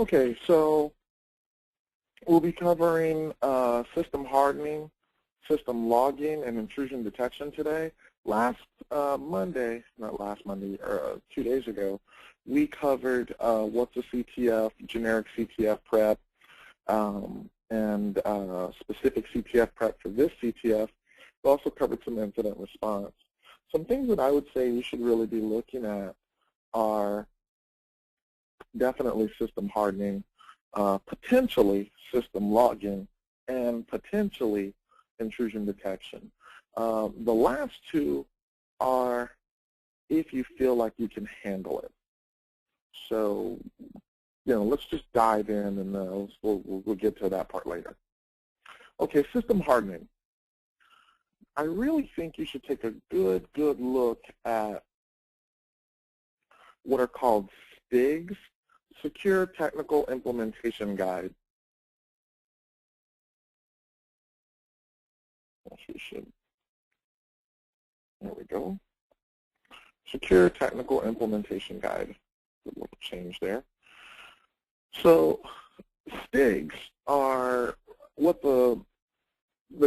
Okay, so we'll be covering system hardening, system logging, and intrusion detection today. Last Monday, not last Monday, 2 days ago, we covered what's a CTF, generic CTF prep, and specific CTF prep for this CTF. We also covered some incident response. Some things that I would say you should really be looking at are definitely system hardening, potentially system logging, and potentially intrusion detection. The last two are if you feel like you can handle it. So, let's just dive in, and we'll get to that part later. Okay, system hardening. I really think you should take a good look at what are called STIGs, Secure Technical Implementation Guide. There we go. Secure Technical Implementation Guide. Good little change there. So STIGs are what the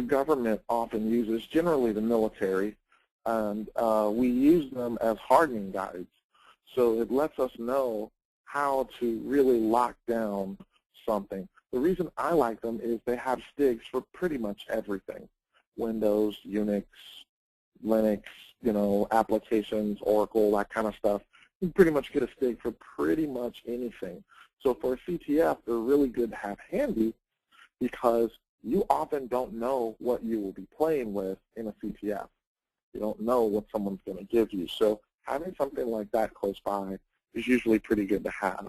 government often uses, generally the military, and we use them as hardening guides. So it lets us know how to really lock down something. The reason I like them is they have STIGs for pretty much everything. Windows, Unix, Linux, applications, Oracle, that kind of stuff. You can pretty much get a STIG for pretty much anything. So for a CTF, they're really good to have handy because you often don't know what you will be playing with in a CTF. You don't know what someone's going to give you. So having something like that close by is usually pretty good to have.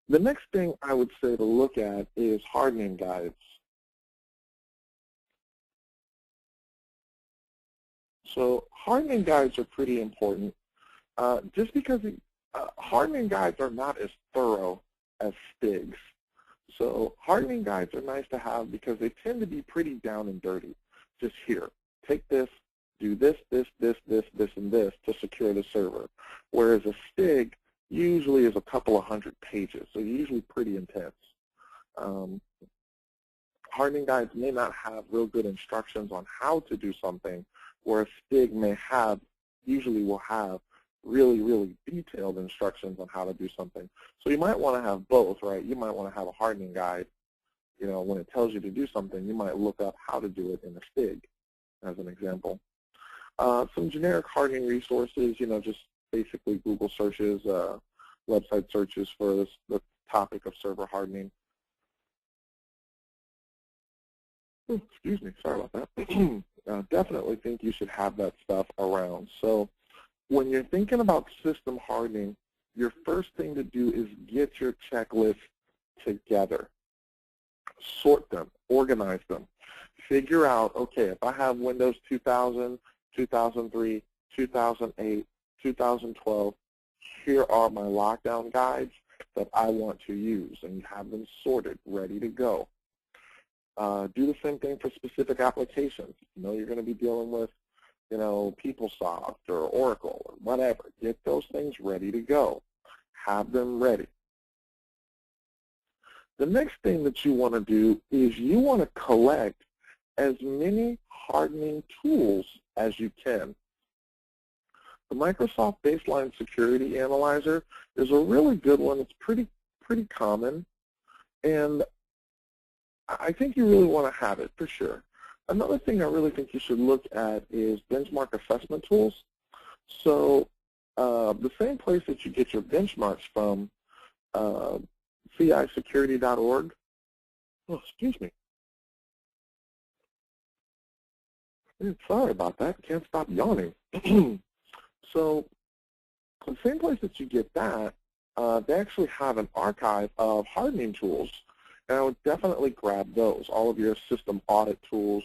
The next thing I would say to look at is hardening guides. So hardening guides are pretty important just because hardening guides are not as thorough as STIGs. So hardening guides are nice to have because they tend to be pretty down and dirty. Just here, take this, do this, this, this, this, this, and this to secure the server. Whereas a STIG usually is a couple of hundred pages, so usually pretty intense. Hardening guides may not have real good instructions on how to do something, where a STIG usually will have really detailed instructions on how to do something. So you might want to have both, right? You might want to have a hardening guide. When it tells you to do something, you might look up how to do it in a STIG, as an example. Some generic hardening resources, just basically Google searches, website searches for the topic of server hardening. Excuse me, sorry about that. Definitely think you should have that stuff around. So when you're thinking about system hardening, your first thing to do is get your checklists together. Sort them, organize them. Figure out, okay, if I have Windows 2000, 2003, 2008, 2012, here are my lockdown guides that I want to use, and you have them sorted, ready to go. Do the same thing for specific applications. You're going to be dealing with PeopleSoft or Oracle or whatever. Get those things ready to go. Have them ready. The next thing that you want to do is you want to collect as many hardening tools as you can. The Microsoft Baseline Security Analyzer is a really good one. It's pretty common, and I think you really want to have it for sure. Another thing I really think you should look at is benchmark assessment tools. So the same place that you get your benchmarks from, CIsecurity.org. Oh, excuse me. Sorry about that. Can't stop yawning. So the same place that you get that, they actually have an archive of hardening tools. And I would definitely grab those. All of your system audit tools,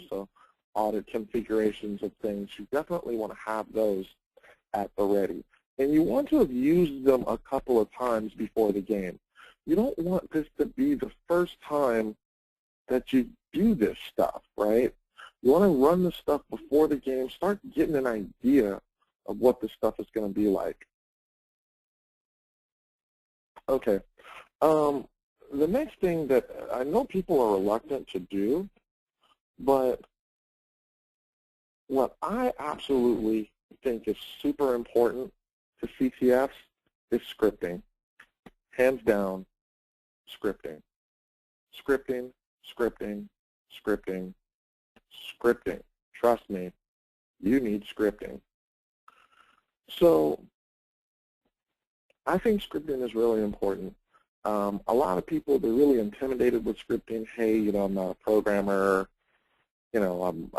audit configurations of things, you definitely want to have those at the ready. And you want to have used them a couple of times before the game. You don't want this to be the first time that you do this stuff, right? You want to run the stuff before the game, start getting an idea of what this stuff is going to be like. Okay, The next thing that I know people are reluctant to do, but what I absolutely think is super important to CTFs is scripting. Hands down, scripting. Scripting, scripting, scripting, scripting. Trust me, you need scripting. So I think scripting is really important. A lot of people, they're really intimidated with scripting. Hey, you know, I'm not a programmer. You know,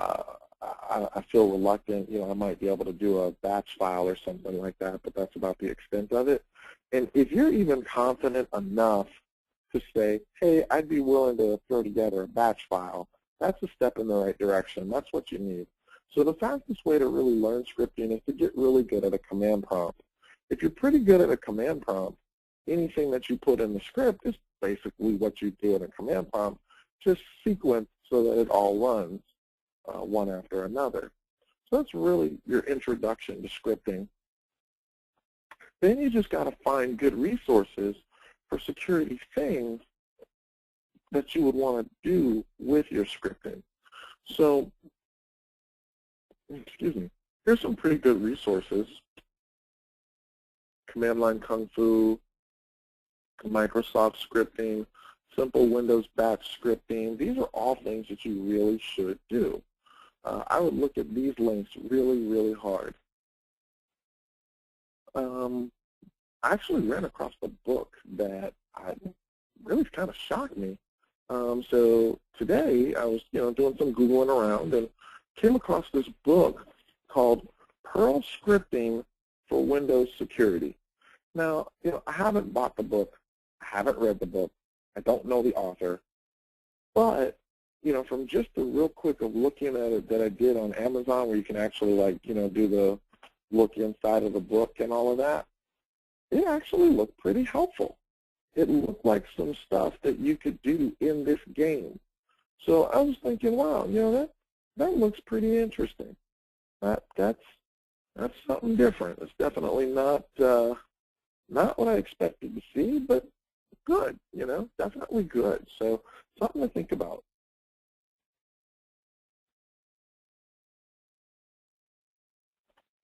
I feel reluctant. You know, I might be able to do a batch file or something like that, but that's about the extent of it. And if you're even confident enough to say, hey, I'd be willing to throw together a batch file, that's a step in the right direction. That's what you need. So the fastest way to really learn scripting is to get really good at a command prompt. If you're pretty good at a command prompt, anything that you put in the script is basically what you do in a command prompt, just sequence so that it all runs one after another. So that's really your introduction to scripting. Then you just got to find good resources for security things that you would want to do with your scripting. So, excuse me, here's some pretty good resources. Command line Kung Fu, Microsoft scripting, simple Windows batch scripting. These are all things that you really should do. I would look at these links really, really hard. I actually ran across a book that really kind of shocked me. So today I was, doing some Googling around and came across this book called Perl Scripting for Windows Security. Now, I haven't bought the book. I haven't read the book. I don't know the author. But, from just a real quick of looking at it that I did on Amazon where you can actually, do the look inside of the book and all of that, it actually looked pretty helpful. It looked like some stuff that you could do in this game. So I was thinking, wow, that looks pretty interesting. That's something different. It's definitely not what I expected to see, but good, definitely good. So something to think about.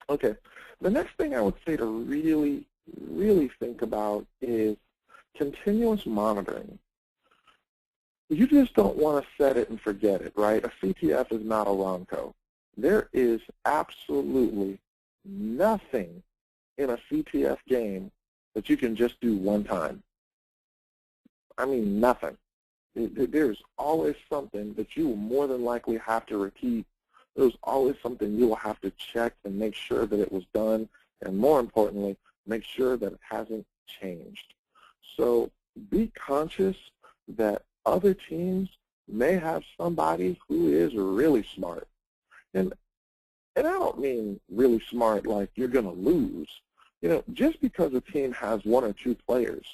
Okay, the next thing I would say to really, really think about is continuous monitoring. You just don't want to set it and forget it, right? A CTF is not a Ronco. There is absolutely nothing in a CTF game that you can just do one time. I mean, nothing. There's always something that you will more than likely have to repeat. There's always something you will have to check and make sure that it was done, and more importantly, make sure that it hasn't changed. So be conscious that other teams may have somebody who is really smart. And I don't mean really smart like you're going to lose. Just because a team has one or two players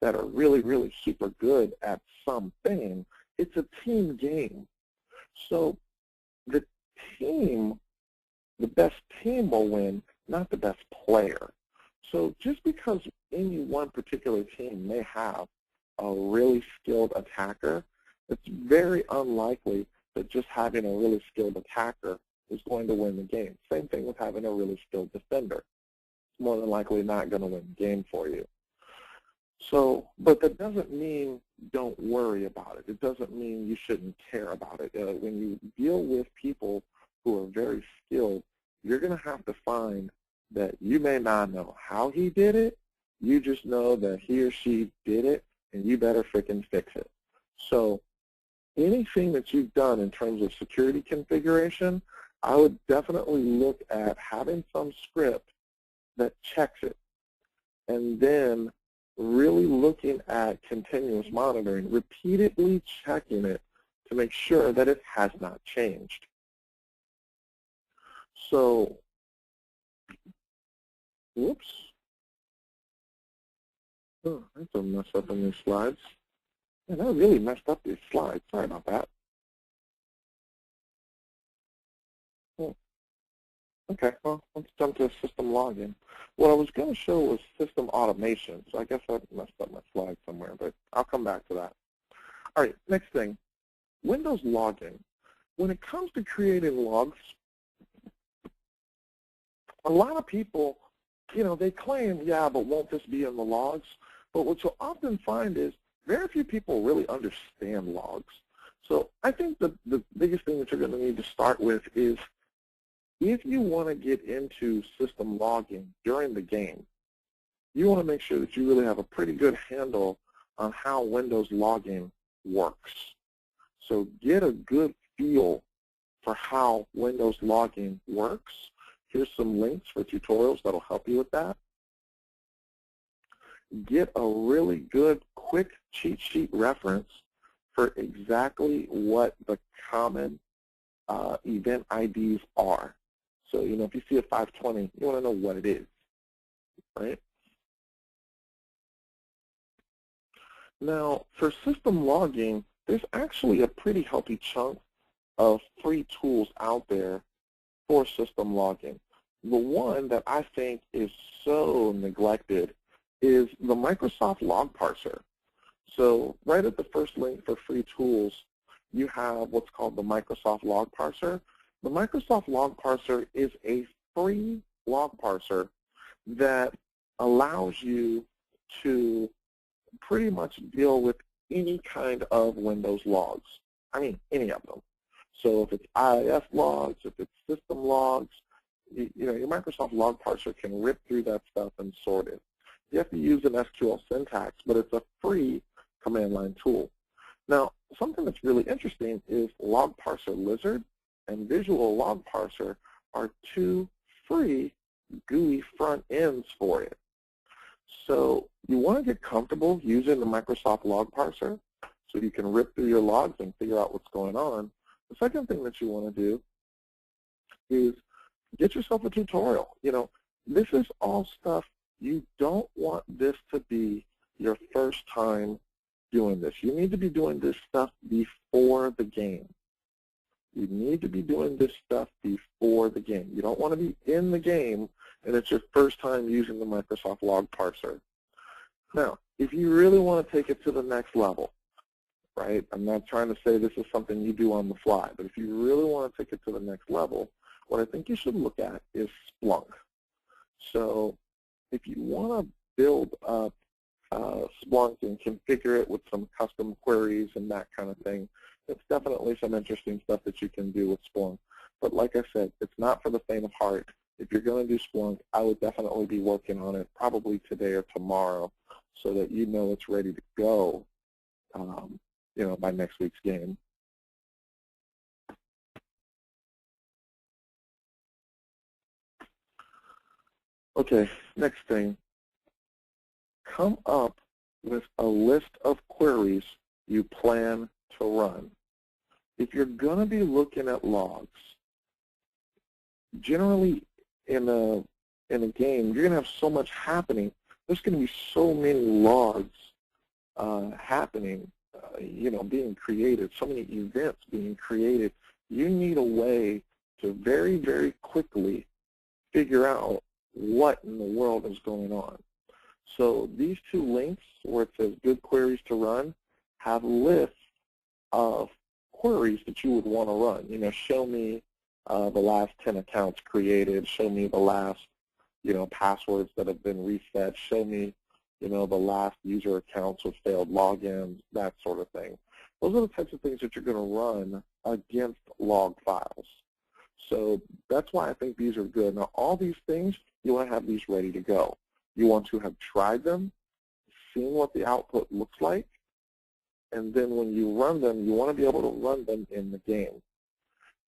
that are really, really super good at something, it's a team game. So the best team will win, not the best player. So just because any one particular team may have a really skilled attacker, it's very unlikely that just having a really skilled attacker is going to win the game. Same thing with having a really skilled defender. It's more than likely not going to win the game for you. So, but that doesn't mean don't worry about it. It doesn't mean you shouldn't care about it. When you deal with people who are very skilled, you're going to have to find that you may not know how he did it. You just know that he or she did it, and you better frickin' fix it. So anything that you've done in terms of security configuration, I would definitely look at having some script that checks it, and then really looking at continuous monitoring, repeatedly checking it to make sure that it has not changed. So, whoops. Oh, that's a mess up in these slides. Man, I really messed up these slides. Sorry about that. Okay, well, let's jump to system login. What I was going to show was system automation, so I guess I messed up my slide somewhere, but I'll come back to that. All right, next thing, Windows login. When it comes to creating logs, a lot of people, they claim, yeah, but won't this be in the logs? But what you'll often find is very few people really understand logs. So I think the biggest thing that you're going to need to start with is if you want to get into system logging during the game, you want to make sure that you really have a pretty good handle on how Windows logging works. So get a good feel for how Windows logging works. Here's some links for tutorials that'll help you with that. Get a really good quick cheat sheet reference for exactly what the common event IDs are. So, if you see a 520, you want to know what it is, right? Now, for system logging, there's actually a pretty healthy chunk of free tools out there for system logging. The one that I think is so neglected is the Microsoft Log Parser. So right at the first link for free tools, you have what's called the Microsoft Log Parser. The Microsoft Log Parser is a free log parser that allows you to pretty much deal with any kind of Windows logs. I mean, any of them. So if it's IIS logs, if it's system logs, your Microsoft Log Parser can rip through that stuff and sort it. You have to use an SQL syntax, but it's a free command line tool. Now, something that's really interesting is Log Parser Lizard and Visual Log Parser are two free GUI front ends for it. So you want to get comfortable using the Microsoft Log Parser so you can rip through your logs and figure out what's going on. The second thing that you want to do is get yourself a tutorial. This is all stuff. You don't want this to be your first time doing this. You need to be doing this stuff before the game. You need to be doing this stuff before the game. You don't want to be in the game and it's your first time using the Microsoft Log Parser. Now, if you really want to take it to the next level, right? I'm not trying to say this is something you do on the fly, but if you really want to take it to the next level, what I think you should look at is Splunk. So if you want to build up Splunk and configure it with some custom queries and that kind of thing, it's definitely some interesting stuff that you can do with Splunk. But like I said, it's not for the faint of heart. If you're going to do Splunk, I would definitely be working on it probably today or tomorrow so that you know it's ready to go by next week's game. Okay, next thing. Come up with a list of queries you plan to run. If you're going to be looking at logs, generally in a game, you're going to have so much happening. There's going to be so many logs happening, being created, so many events being created. You need a way to very, very quickly figure out what in the world is going on. So these two links where it says good queries to run have lists of queries that you would want to run. Show me the last 10 accounts created, show me the last, passwords that have been reset, show me, the last user accounts with failed logins, that sort of thing. Those are the types of things that you're going to run against log files. So that's why I think these are good. Now, all these things, you want to have these ready to go. You want to have tried them, seen what the output looks like, and then when you run them, you want to be able to run them in the game.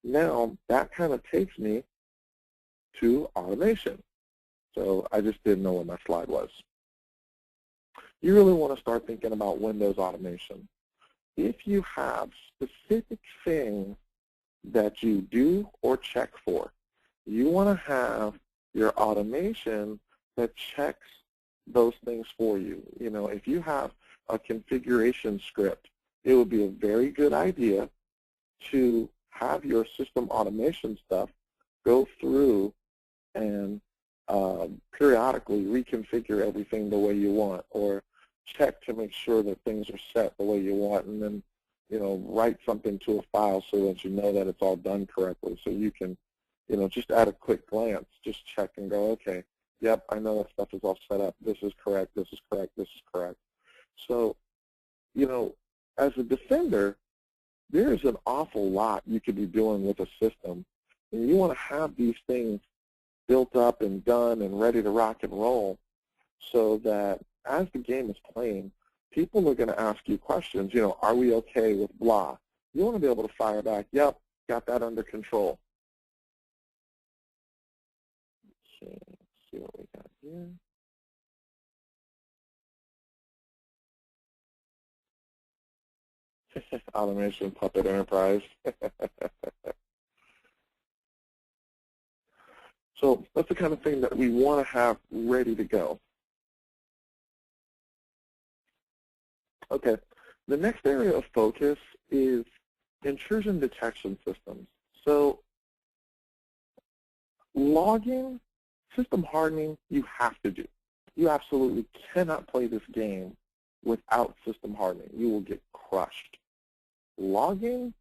Now, that kind of takes me to automation. So I just didn't know what my slide was. You really want to start thinking about Windows automation. If you have specific things that you do or check for, you want to have your automation that checks those things for you. If you have a configuration script, it would be a very good idea to have your system automation stuff go through and periodically reconfigure everything the way you want, or check to make sure that things are set the way you want, and then write something to a file so that you know that it's all done correctly, so you can just at a quick glance just check and go, okay, yep, I know that stuff is all set up, this is correct, this is correct, this is correct. So as a defender, there's an awful lot you could be doing with a system, and you want to have these things built up and done and ready to rock and roll, so that as the game is playing, people are going to ask you questions. Are we okay with blah? You want to be able to fire back, yep, got that under control. Okay, let's see what we got here. Automation Puppet Enterprise. So that's the kind of thing that we want to have ready to go. Okay, the next area of focus is intrusion detection systems. So logging, system hardening, you have to do. You absolutely cannot play this game without system hardening. You will get crushed. Logging,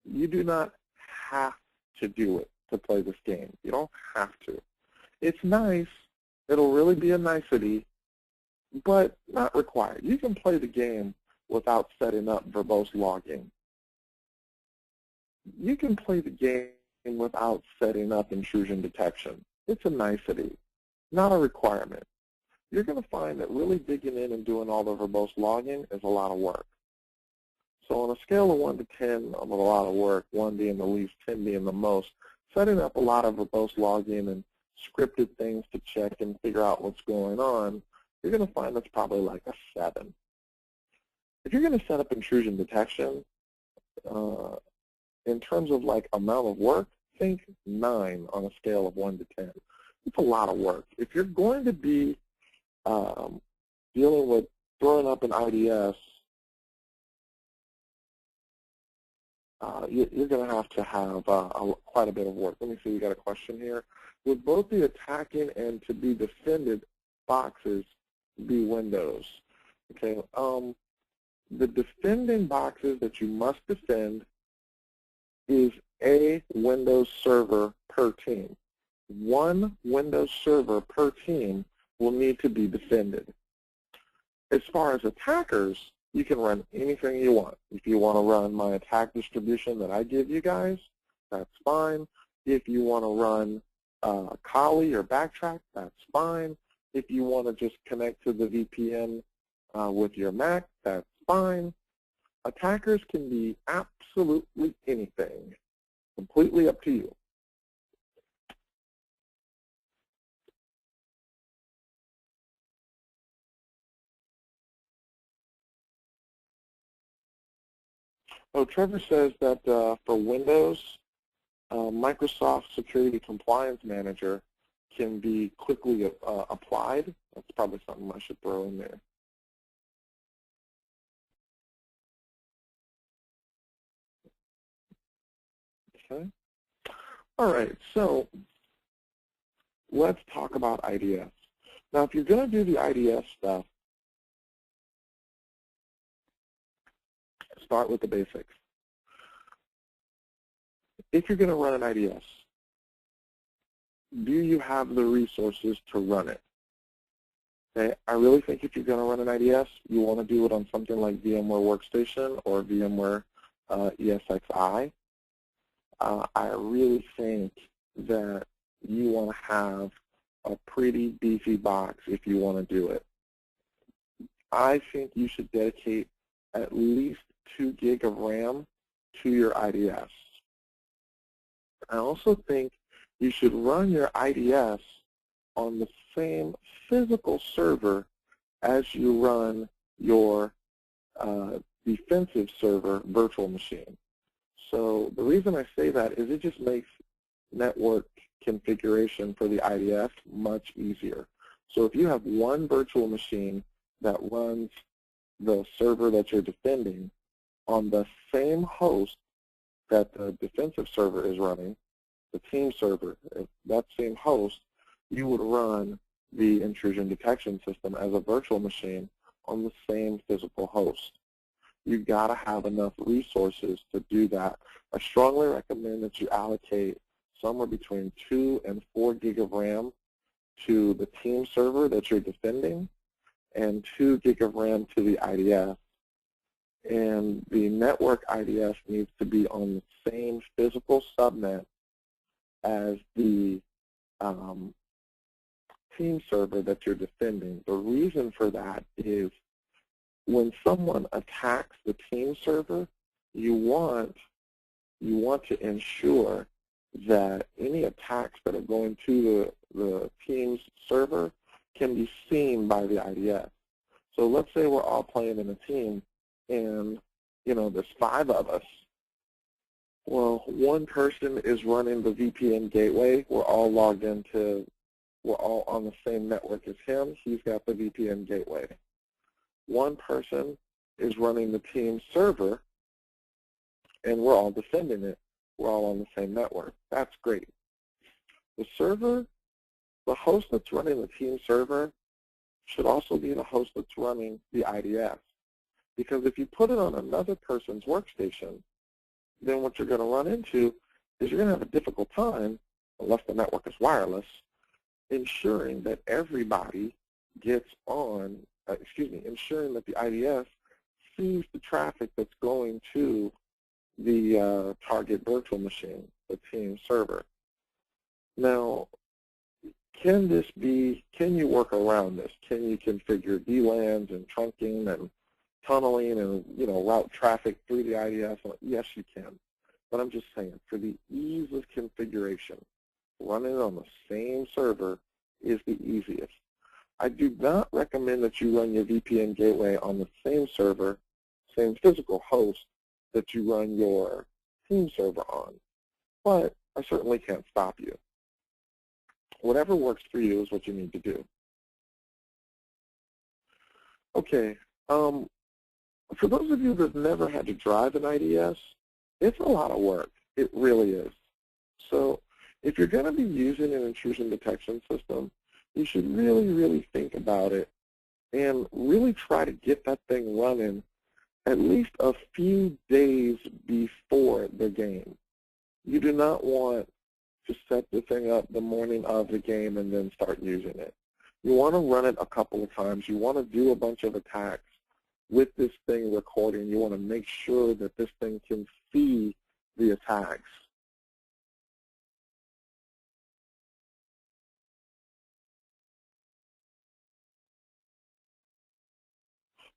you do not have to do it to play this game. You don't have to. It's nice. It'll really be a nicety, but not required. You can play the game without setting up verbose logging. You can play the game without setting up intrusion detection. It's a nicety, not a requirement. You're going to find that really digging in and doing all the verbose logging is a lot of work. So on a scale of 1 to 10 of a lot of work, 1 being the least, 10 being the most, setting up a lot of verbose logging and scripted things to check and figure out what's going on, you're going to find that's probably like a 7. If you're going to set up intrusion detection, in terms of like amount of work, think 9 on a scale of 1 to 10. It's a lot of work. If you're going to be dealing with throwing up an IDS, you're going to have quite a bit of work. Let me see, we got a question here. Would both the attacking and to be defended boxes be windows? Okay, the defending boxes that you must defend is a Windows server per team. One Windows server per team will need to be defended. As far as attackers, you can run anything you want. If you want to run my attack distribution that I give you guys, that's fine. If you want to run Kali or Backtrack, that's fine. If you want to just connect to the VPN with your Mac, that's fine. Attackers can be absolutely anything, completely up to you. Oh, Trevor says that for Windows, Microsoft Security Compliance Manager can be quickly applied. That's probably something I should throw in there. Okay. All right, so let's talk about IDS. Now, if you're going to do the IDS stuff, start with the basics. If you're going to run an IDS, do you have the resources to run it? Okay, I really think if you're going to run an IDS, you want to do it on something like VMware Workstation or VMware ESXi. I really think that you want to have a pretty beefy box if you want to do it. I think you should dedicate at least 2 gig of RAM to your IDS. I also think you should run your IDS on the same physical server as you run your defensive server virtual machine. So the reason I say that is it just makes network configuration for the IDS much easier. So if you have one virtual machine that runs the server that you're defending on the same host that the defensive server is running, the team server, that same host, you would run the intrusion detection system as a virtual machine on the same physical host. You've got to have enough resources to do that. I strongly recommend that you allocate somewhere between 2 and 4 gig of RAM to the team server that you're defending and 2 gig of RAM to the IDS. And the network IDS needs to be on the same physical subnet as the team server that you're defending. The reason for that is when someone attacks the team server, you want to ensure that any attacks that are going to the team's server can be seen by the IDS. So let's say we're all playing in a team, and there's 5 of us. Well, one person is running the VPN gateway. We're all logged into, we're all on the same network as him. He's got the VPN gateway. One person is running the team server, and we're all defending it. We're all on the same network. That's great. The server, the host that's running the team server should also be the host that's running the IDS. Because if you put it on another person's workstation, then what you're going to run into is you're going to have a difficult time, unless the network is wireless, ensuring that everybody gets on, ensuring that the IDS sees the traffic that's going to the target virtual machine, the team server. Now, can you work around this? Can you configure VLANs and trunking and tunneling and route traffic through the IDS? Yes, you can. But I'm just saying, for the ease of configuration, running it on the same server is the easiest. I do not recommend that you run your VPN gateway on the same server, same physical host that you run your team server on. But I certainly can't stop you. Whatever works for you is what you need to do. Okay. For those of you that have never had to drive an IDS, it's a lot of work. It really is. So if you're going to be using an intrusion detection system, you should really, really think about it and really try to get that thing running at least a few days before the game. You do not want to set the thing up the morning of the game and then start using it. You want to run it a couple of times. You want to do a bunch of attacks with this thing recording. You want to make sure that this thing can see the attacks.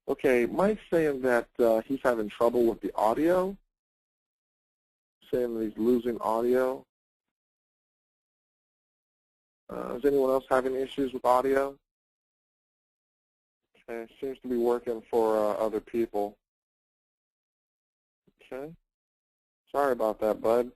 Okay, Mike's saying that he's having trouble with the audio, saying that he's losing audio. Is anyone else having issues with audio? Okay, seems to be working for other people. Okay, sorry about that, bud.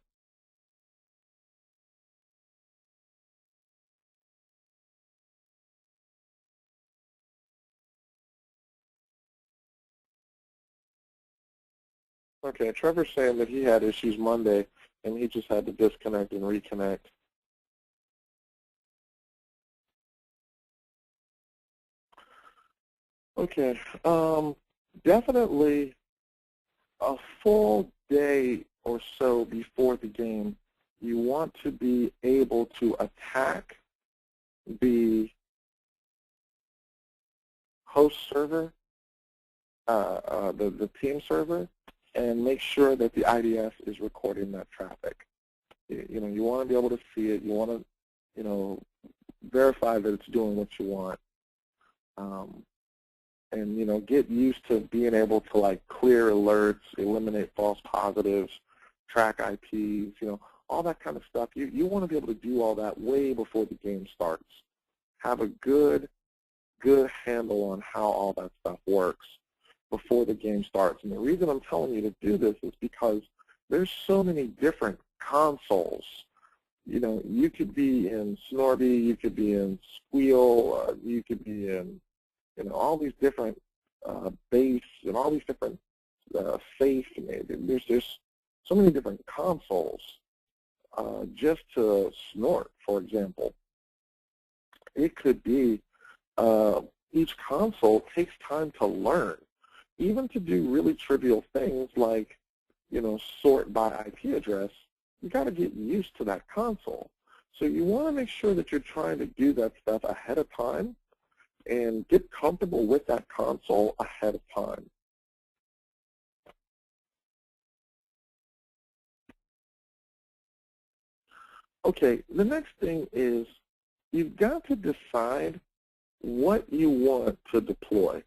Okay, Trevor's saying that he had issues Monday, and he just had to disconnect and reconnect. Okay, definitely a full day or so before the game, you want to be able to attack the host server, the team server, and make sure that the IDS is recording that traffic. You want to be able to see it. You want to, verify that it's doing what you want. And get used to being able to clear alerts, eliminate false positives, track IPs, all that kind of stuff. You want to be able to do all that way before the game starts. Have a good handle on how all that stuff works before the game starts. And the reason I'm telling you to do this is because there's so many different consoles. You could be in Snorby, you could be in Squeal, you could be in all these different base and all these different safe. There's so many different consoles just to snort, for example. It could be each console takes time to learn, even to do really trivial things like, sort by IP address. You got to get used to that console. So you want to make sure that you're trying to do that stuff ahead of time and get comfortable with that console ahead of time. Okay, the next thing is you've got to decide what you want to deploy.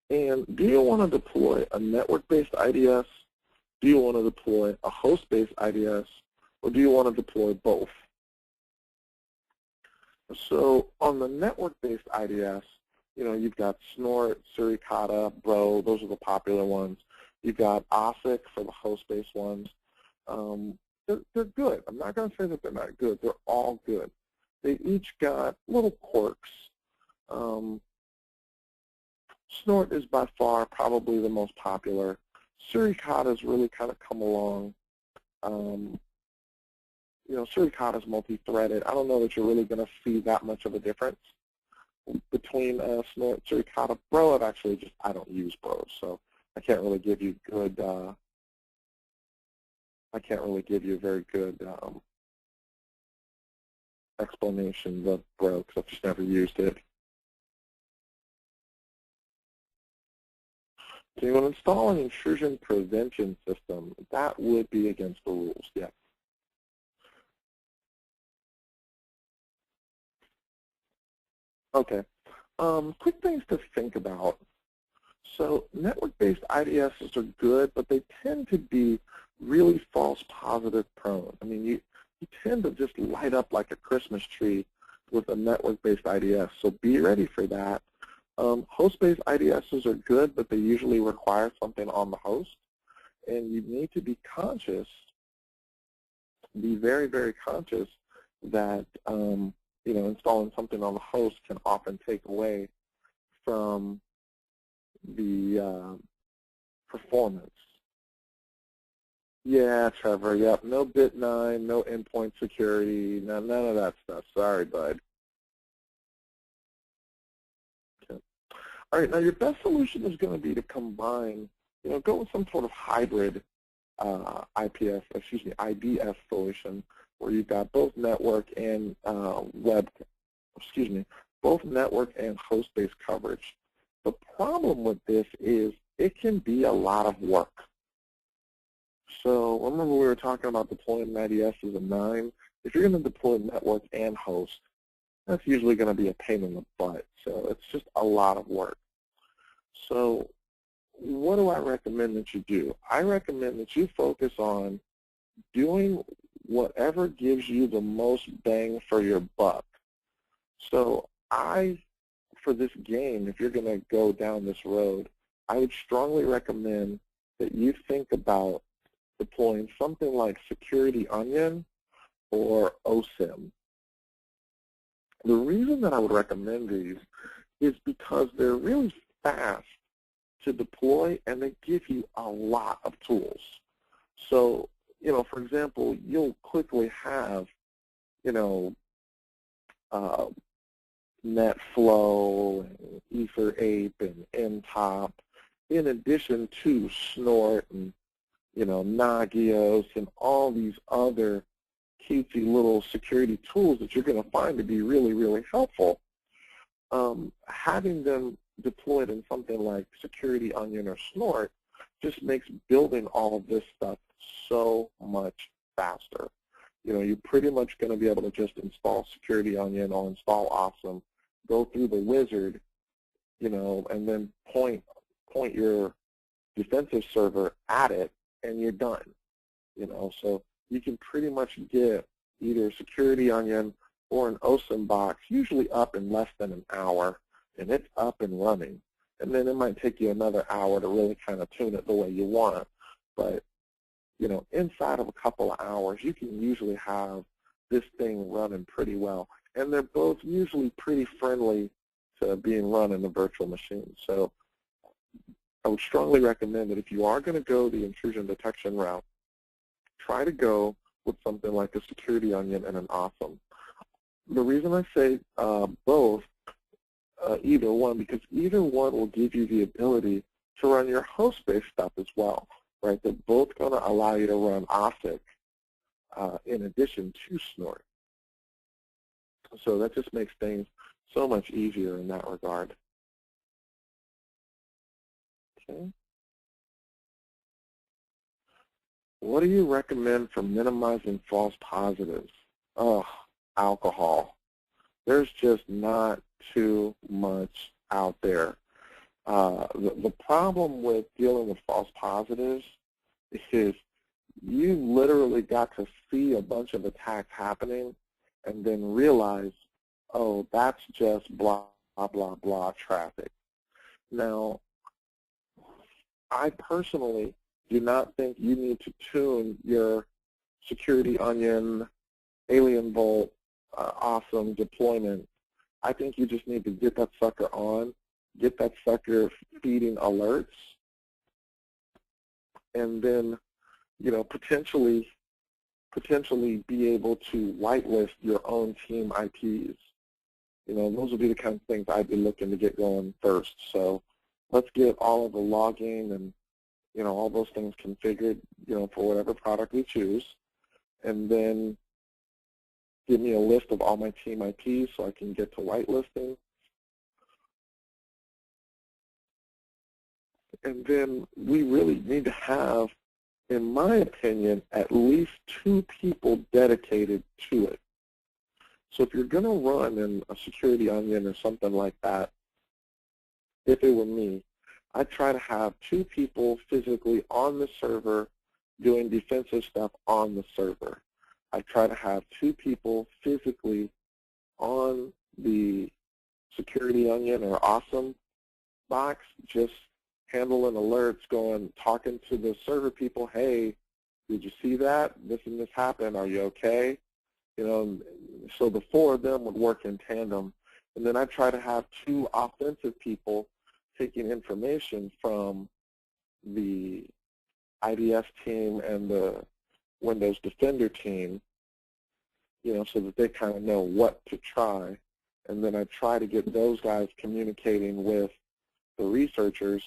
And do you want to deploy a network-based IDS? Do you want to deploy a host-based IDS? Or do you want to deploy both? So on the network-based IDS, you've got Snort, Suricata, Bro, those are the popular ones. You've got OSIC for the host-based ones. They're good. I'm not going to say that they're not good. They're all good. They each got little quirks. Snort is by far probably the most popular. Suricata has really kind of come along. Suricata is multi-threaded. I don't know that you're really going to see that much of a difference between Snort and Suricata. Bro, I don't use Bro, so I can't really give you good. I can't really give you a very good explanation of Bro because I've just never used it. So you want to install an intrusion prevention system. That would be against the rules, yes. Okay, quick things to think about. So network-based IDSs are good, but they tend to be really false positive prone. I mean, you tend to just light up like a Christmas tree with a network-based IDS, so be ready for that. Host-based IDSs are good, but they usually require something on the host, and you need to be conscious, be very, very conscious that installing something on the host can often take away from the performance. Yeah, Trevor, yep, no bit9, no endpoint security, none of that stuff. Sorry, bud. Okay. All right, now your best solution is going to be to combine, go with some sort of hybrid IDS solution where you've got both network and both network and host-based coverage. The problem with this is it can be a lot of work. So remember we were talking about deploying an IDS as a 9. If you're going to deploy network and host, that's usually going to be a pain in the butt. So it's just a lot of work. So what do I recommend that you do? I recommend that you focus on doing whatever gives you the most bang for your buck. So for this game, if you're going to go down this road, I would strongly recommend that you think about deploying something like Security Onion or OSIM. The reason that I would recommend these is because they're really fast to deploy and they give you a lot of tools. So, for example, you'll quickly have, NetFlow, and Ether8, and NTOP, in addition to Snort and, Nagios and all these other cutesy little security tools that you're going to find to be really, really helpful. Having them deployed in something like Security Onion or Snort just makes building all of this stuff so much faster. You're pretty much going to be able to just install Security Onion or install Awesome, go through the wizard, and then point your defensive server at it, and you're done. So you can pretty much get either Security Onion or an OSIM box, usually up in less than an hour, and it's up and running. And then it might take you another hour to really kind of tune it the way you want it. But, inside of a couple of hours, you can usually have this thing running pretty well. And they're both usually pretty friendly to being run in a virtual machine. So I would strongly recommend that if you are going to go the intrusion detection route, try to go with something like a security onion and an awesome. The reason I say both, either one, because either one will give you the ability to run your host-based stuff as well, right? They're both going to allow you to run OSIC in addition to Snort. So that just makes things so much easier in that regard. Okay. What do you recommend for minimizing false positives? Oh, alcohol. There's just not too much out there. The problem with dealing with false positives is you literally got to see a bunch of attacks happening and then realize, oh, that's just blah, blah, blah traffic. Now, I personally do not think you need to tune your security onion, alien vault, awesome deployment. I think you just need to get that sucker on, get that sucker feeding alerts, and then, you know, potentially be able to whitelist your own team IPs. You know, those would be the kind of things I'd be looking to get going first. So let's get all of the logging and, you know, all those things configured, you know, for whatever product we choose, and then give me a list of all my team IPs so I can get to whitelisting. And then we really need to have, in my opinion, at least 2 people dedicated to it. So if you're going to run in a security onion or something like that, if it were me, I'd try to have 2 people physically on the server doing defensive stuff on the server. I'd try to have 2 people physically on the security onion or awesome box, just handling alerts, talking to the server people, hey, did you see that? This and this happened. Are you okay? You know, so the 4 of them would work in tandem. And then I'd try to have 2 offensive people taking information from the IDS team and the Windows Defender team, you know, so that they kind of know what to try. And then I try to get those guys communicating with the researchers.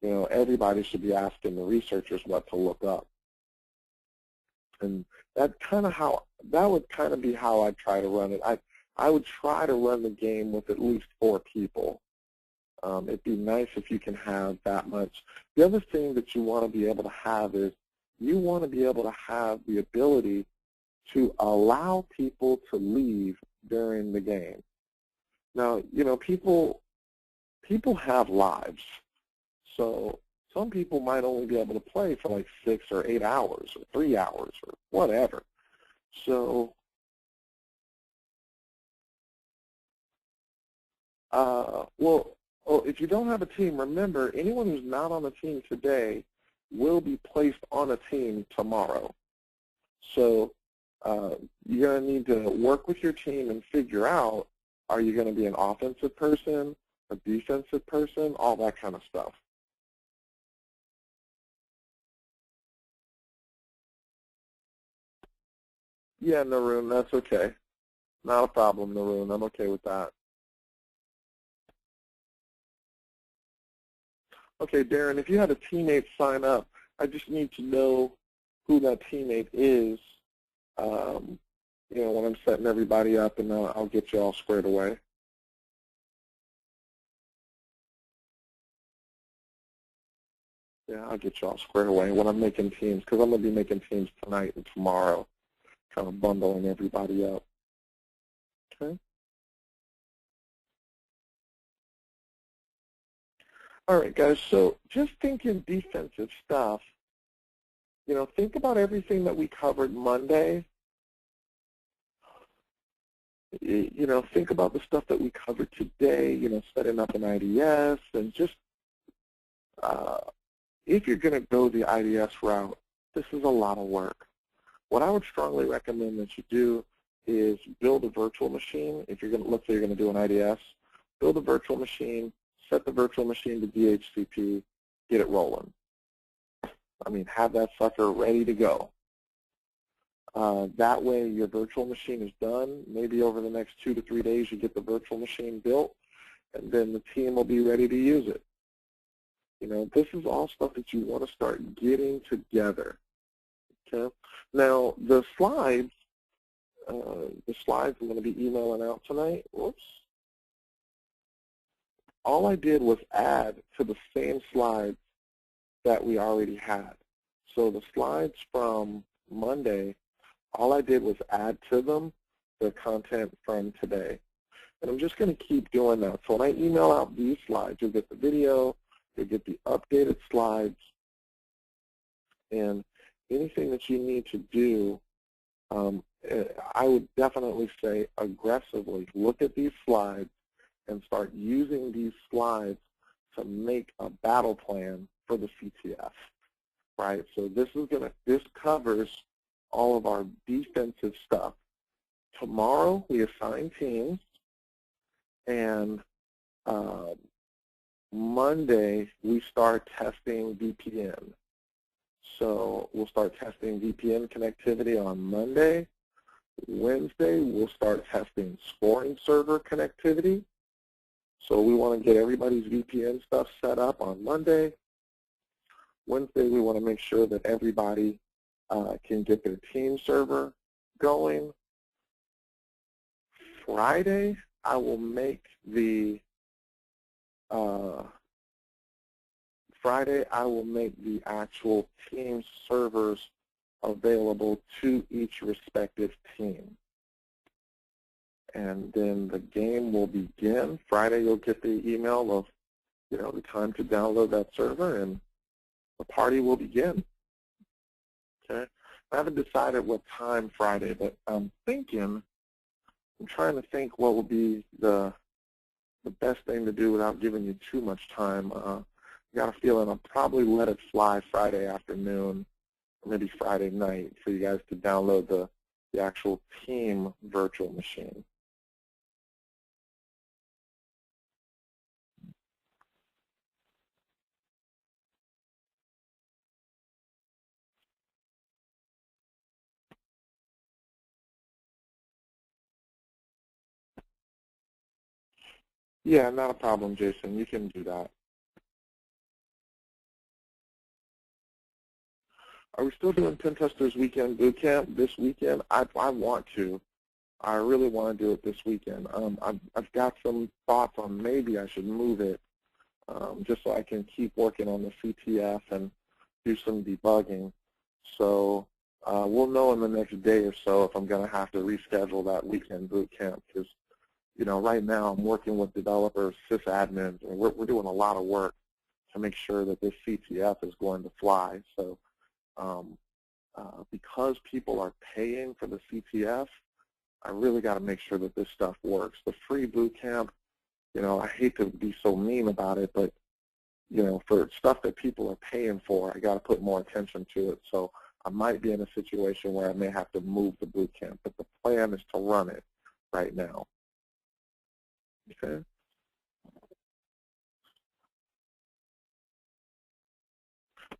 You know, everybody should be asking the researchers what to look up. And that would kind of be how I'd try to run it. I would try to run the game with at least 4 people. It'd be nice if you can have that much. The other thing that you want to be able to have is you want to be able to have the ability to allow people to leave during the game. Now, you know, people have lives. So some people might only be able to play for like 6 or 8 hours or 3 hours or whatever. So if you don't have a team, remember, anyone who's not on the team today will be placed on a team tomorrow. So you're going to need to work with your team and figure out, are you going to be an offensive person, a defensive person, all that kind of stuff. Yeah, Naroon, that's okay. Not a problem, Naroon. I'm okay with that. Okay, Darren, if you had a teammate sign up, I just need to know who that teammate is, you know, when I'm setting everybody up, and I'll get you all squared away. Yeah, I'll get you all squared away when I'm making teams, because I'm going to be making teams tonight and tomorrow, kind of bundling everybody up. Okay. All right, guys, so just thinking defensive stuff, you know, think about everything that we covered Monday. You know, think about the stuff that we covered today, you know, setting up an IDS, and just if you're going to go the IDS route, this is a lot of work. What I would strongly recommend that you do is build a virtual machine. If you're going to, let's say you're going to do an IDS, build a virtual machine, set the virtual machine to DHCP, get it rolling. I mean, have that sucker ready to go. That way your virtual machine is done. Maybe over the next 2 to 3 days you get the virtual machine built, and then the team will be ready to use it. You know, this is all stuff that you want to start getting together. Okay. Now the slides I'm going to be emailing out tonight. Whoops. All I did was add to the same slides that we already had. So the slides from Monday, all I did was add to them the content from today. And I'm just going to keep doing that. So when I email out these slides, you'll get the video, you'll get the updated slides, and anything that you need to do, I would definitely say aggressively look at these slides and start using these slides to make a battle plan for the CTF, right? So this covers all of our defensive stuff. Tomorrow we assign teams, and Monday we start testing VPN. So we'll start testing VPN connectivity on Monday. Wednesday we'll start testing scoring server connectivity. So we want to get everybody's VPN stuff set up on Monday. Wednesday we want to make sure that everybody can get their team server going. Friday I will make the actual team servers available to each respective team. And then the game will begin. Friday you'll get the email of, you know, the time to download that server, and the party will begin. Okay. I haven't decided what time Friday, but I'm trying to think what would be the best thing to do without giving you too much time. I got a feeling I'll probably let it fly Friday afternoon, or maybe Friday night, for you guys to download the actual team virtual machine. Yeah, not a problem, Jason. You can do that. Are we still doing Pen Testers Weekend Boot Camp this weekend? I want to. I really want to do it this weekend. I've got some thoughts on maybe I should move it just so I can keep working on the CTF and do some debugging. So we'll know in the next day or so if I'm going to have to reschedule that weekend boot camp, because, you know, right now I'm working with developers, sysadmins, and we're doing a lot of work to make sure that this CTF is going to fly. So because people are paying for the CTF, I really got to make sure that this stuff works. The free boot camp, you know, I hate to be so mean about it, but, you know, for stuff that people are paying for, I got to put more attention to it. So I might be in a situation where I may have to move the boot camp, but the plan is to run it right now. Okay.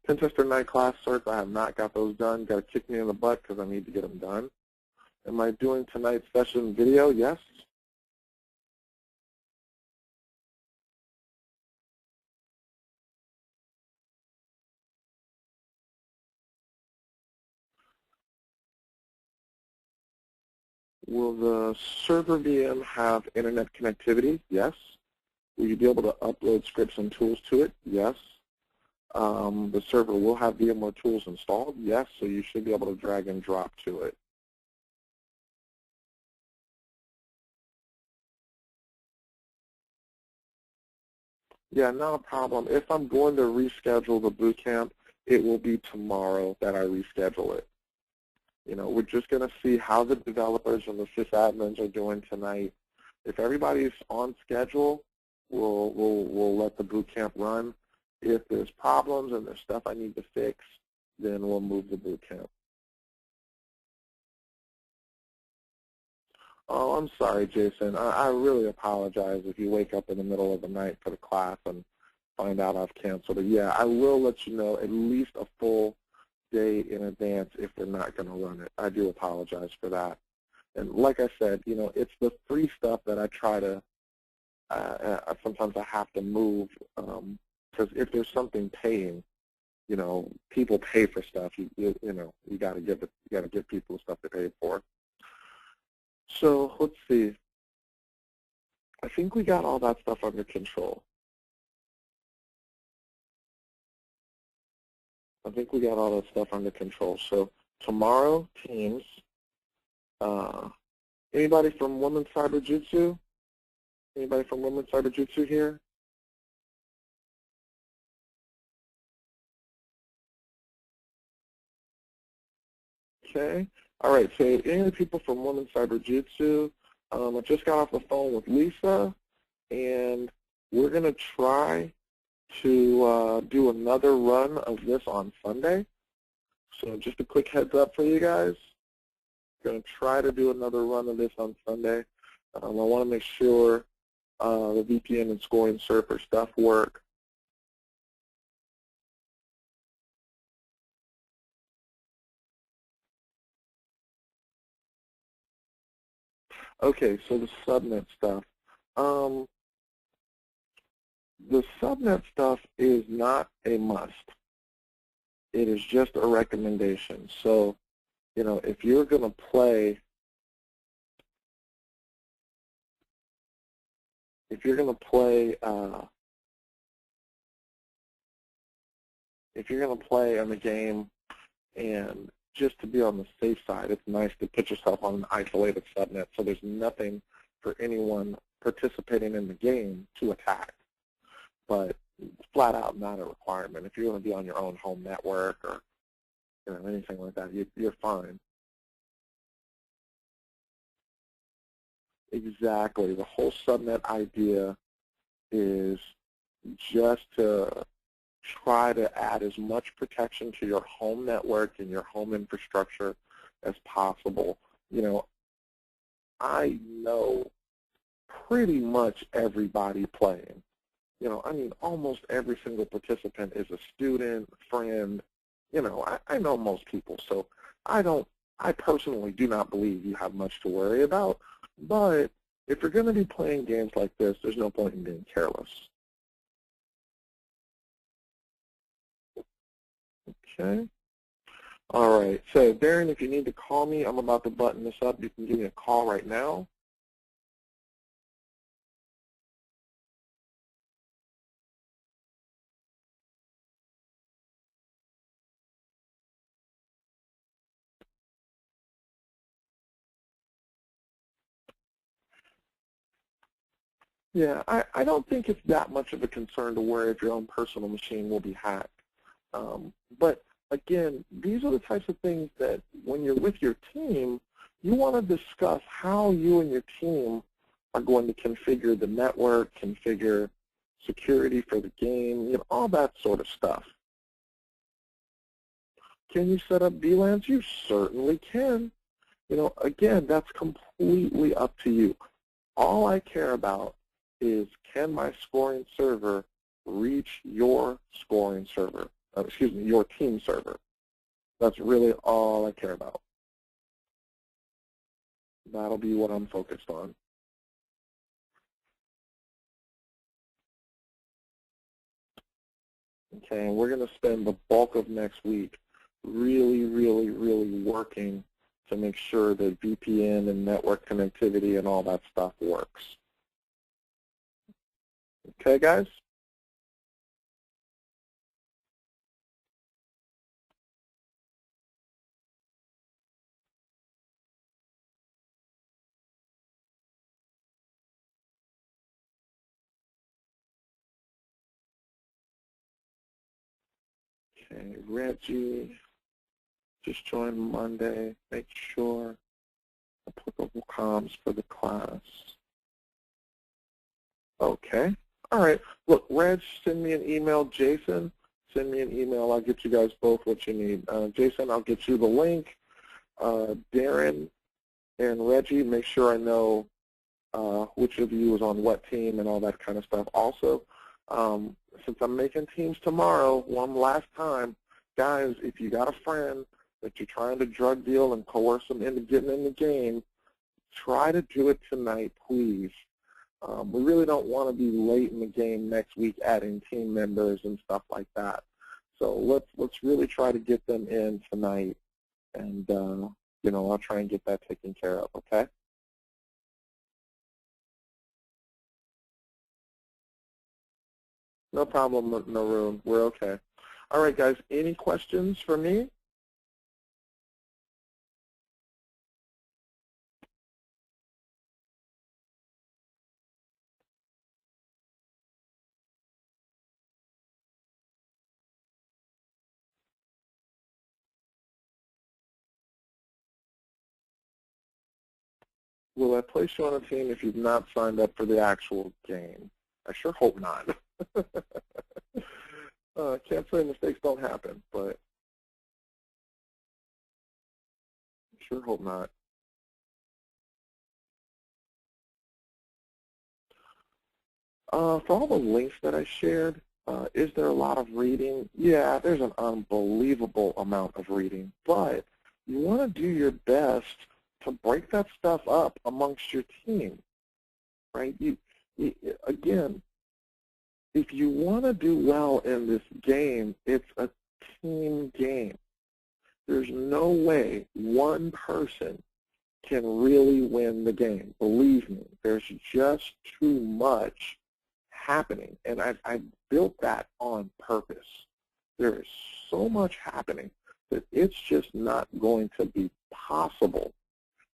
Pen Tester Night class certs, I have not got those done. Got to kick me in the butt because I need to get them done. Am I doing tonight's session video? Yes. Will the server VM have internet connectivity? Yes. Will you be able to upload scripts and tools to it? Yes. The server will have VMware tools installed? Yes. So you should be able to drag and drop to it. Yeah, not a problem. If I'm going to reschedule the boot camp, it will be tomorrow that I reschedule it. You know, we're just going to see how the developers and the sysadmins are doing tonight. If everybody's on schedule, we'll let the boot camp run. If there's problems and there's stuff I need to fix, then we'll move the boot camp. Oh, I'm sorry, Jason. I really apologize if you wake up in the middle of the night for the class and find out I've canceled it. Yeah, I will let you know at least a full day in advance if we're not going to run it. I do apologize for that. And like I said, it's the free stuff that I try to, sometimes I have to move, because if there's something paying, people pay for stuff. You got to give people the stuff they pay for. So let's see. I think we got all that stuff under control. So tomorrow, teams. Anybody from Women's Cyber Jutsu? Anybody from Women's Cyber Jutsu here? Okay. All right. So any of the people from Women's Cyber Jutsu, I just got off the phone with Lisa, and we're going to try to do another run of this on Sunday. So just a quick heads up for you guys. We're going to try to do another run of this on Sunday. I want to make sure the VPN and scoring server stuff work. Okay, so the subnet stuff. The subnet stuff is not a must. It is just a recommendation. So, if you're going to play, on the game, and just to be on the safe side, it's nice to put yourself on an isolated subnet so there's nothing for anyone participating in the game to attack. But flat out not a requirement. If you're going to be on your own home network or anything like that, you're fine. Exactly. The whole subnet idea is just to try to add as much protection to your home network and your home infrastructure as possible. I know pretty much everybody playing. Almost every single participant is a student, friend. I know most people, so I personally do not believe you have much to worry about. But if you're going to be playing games like this, there's no point in being careless. Okay. All right. So, Darren, if you need to call me, I'm about to button this up. You can give me a call right now. Yeah, I don't think it's that much of a concern to worry if your own personal machine will be hacked. But again, these are the types of things that when you're with your team, you want to discuss how you and your team are going to configure the network, configure security for the game, all that sort of stuff. Can you set up VLANs? You certainly can. Again, that's completely up to you. All I care about is, can my scoring server reach your scoring server? Your team server. That's really all I care about. That'll be what I'm focused on. Okay, and we're going to spend the bulk of next week really, really, really working to make sure that VPN and network connectivity and all that stuff works. Okay, guys? Okay, Reggie, just joined Monday. Make sure applicable comms for the class. Okay. All right. Look, Reg, send me an email. Jason, send me an email. I'll get you guys both what you need. Jason, I'll get you the link. Darren and Reggie, make sure I know which of you is on what team and all that kind of stuff. Also, since I'm making teams tomorrow, one last time, guys, if you got a friend that you're trying to drug deal and coerce them into getting in the game, try to do it tonight, please. We really don't want to be late in the game next week adding team members and stuff like that. So let's really try to get them in tonight, and you know, I'll try and get that taken care of. Okay. No problem, Narun. We're okay. All right, guys. Any questions for me? Will I place you on a team if you've not signed up for the actual game? I sure hope not. Can't say mistakes don't happen, but sure hope not. For all the links that I shared, is there a lot of reading? Yeah, there's an unbelievable amount of reading, but you want to do your best to break that stuff up amongst your team, right? Again, if you want to do well in this game, it's a team game. There's no way one person can really win the game. Believe me, there's just too much happening, and I built that on purpose. There is so much happening that it's just not going to be possible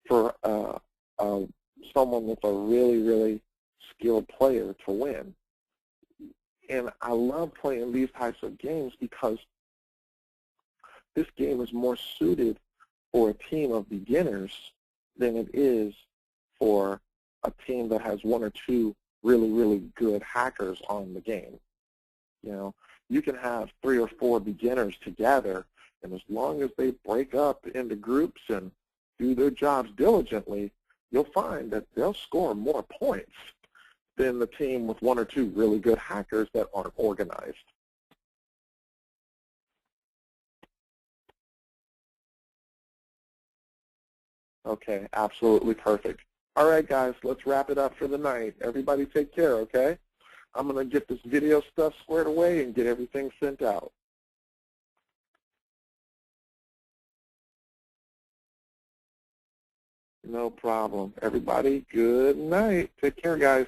for someone with a really, really skilled player to win. And I love playing these types of games because this game is more suited for a team of beginners than it is for a team that has one or two really, really good hackers on the game. You know, you can have 3 or 4 beginners together, and as long as they break up into groups and do their jobs diligently, you'll find that they'll score more points than the team with 1 or 2 really good hackers that aren't organized. Okay, absolutely perfect. All right, guys, let's wrap it up for the night. Everybody take care, okay? I'm going to get this video stuff squared away and get everything sent out. No problem. Everybody, good night. Take care, guys.